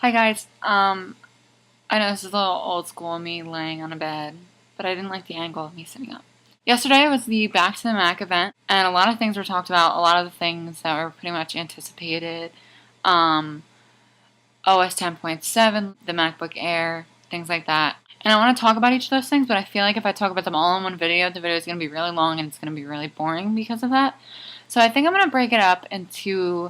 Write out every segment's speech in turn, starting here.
Hi guys. I know this is a little old school, me laying on a bed, but I didn't like the angle of me sitting up. Yesterday was the Back to the Mac event, and a lot of things were talked about, a lot of the things that were pretty much anticipated. Um, OS 10.7, the MacBook Air, things like that. And I want to talk about each of those things, but I feel like if I talk about them all in one video, the video is going to be really long and it's going to be really boring because of that. So I think I'm going to break it up into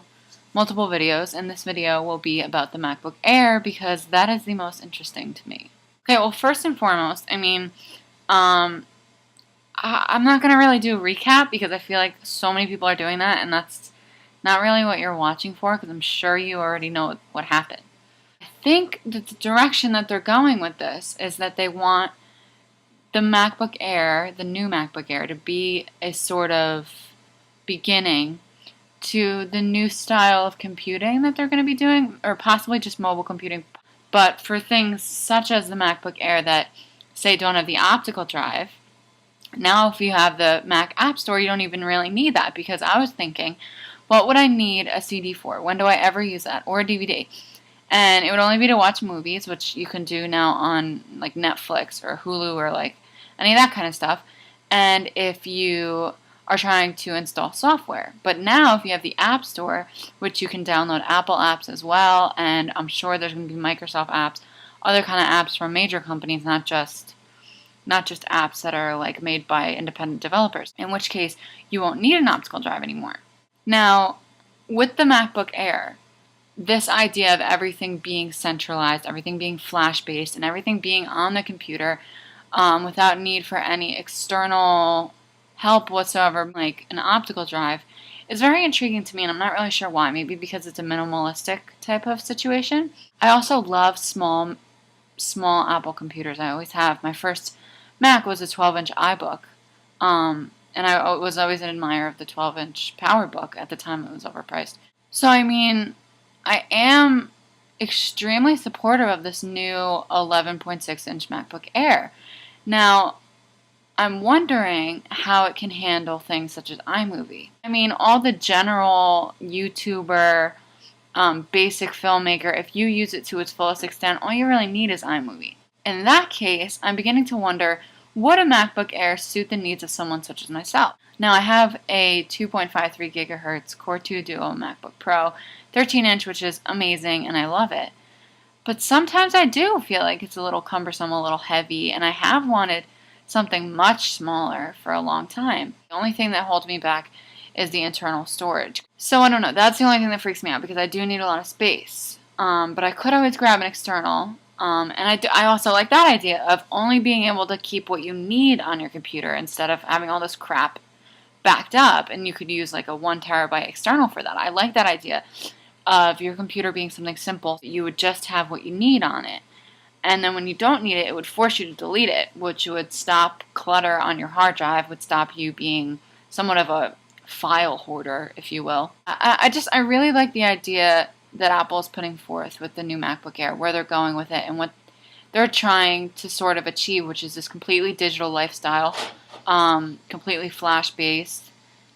multiple videos, and this video will be about the MacBook Air because that is the most interesting to me. Okay, well, first and foremost, I'm not going to really do a recap because I feel like so many people are doing that, and that's not really what you're watching for because I'm sure you already know what happened. I think that the direction that they're going with this is that they want the MacBook Air, the new MacBook Air, to be a sort of beginning to the new style of computing that they're going to be doing, or possibly just mobile computing. But for things such as the MacBook Air that, say, don't have the optical drive, now if you have the Mac App Store, you don't even really need that, because I was thinking, what would I need a CD for? When do I ever use that? Or a DVD? And it would only be to watch movies, which you can do now on like Netflix or Hulu or like any of that kind of stuff. And if you are trying to install software. But now if you have the App Store, which you can download Apple apps as well, and I'm sure there's going to be Microsoft apps, other kind of apps from major companies, not just apps that are like made by independent developers, in which case you won't need an optical drive anymore. Now, with the MacBook Air, this idea of everything being centralized, everything being flash-based, and everything being on the computer without need for any external help whatsoever, like an optical drive, is very intriguing to me, and I'm not really sure why. Maybe because it's a minimalistic type of situation. I also love small Apple computers. I always have. My first Mac was a 12-inch iBook, and I was always an admirer of the 12-inch PowerBook. At the time, it was overpriced. So, I am extremely supportive of this new 11.6-inch MacBook Air. Now, I'm wondering how it can handle things such as iMovie. All the general YouTuber, basic filmmaker, if you use it to its fullest extent, all you really need is iMovie. In that case, I'm beginning to wonder, would a MacBook Air suit the needs of someone such as myself? Now, I have a 2.53 gigahertz Core 2 Duo MacBook Pro, 13-inch, which is amazing, and I love it. But sometimes I do feel like it's a little cumbersome, a little heavy, and I have wanted something much smaller for a long time. The only thing that holds me back is the internal storage. So I don't know, that's the only thing that freaks me out because I do need a lot of space. But I could always grab an external. And I also like that idea of only being able to keep what you need on your computer instead of having all this crap backed up, and you could use like a 1 terabyte external for that. I like that idea of your computer being something simple. You would just have what you need on it. And then when you don't need it, it would force you to delete it, which would stop clutter on your hard drive, would stop you being somewhat of a file hoarder, if you will. I really like the idea that Apple is putting forth with the new MacBook Air, where they're going with it, and what they're trying to sort of achieve, which is this completely digital lifestyle, completely flash-based,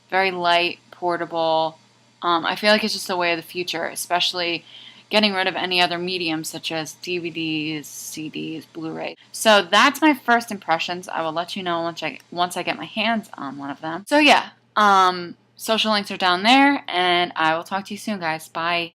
very light, portable. I feel like it's just the way of the future, especially getting rid of any other medium such as DVDs, CDs, Blu-ray. So that's my first impressions. I will let you know once I get my hands on one of them. So yeah, social links are down there, and I will talk to you soon, guys. Bye.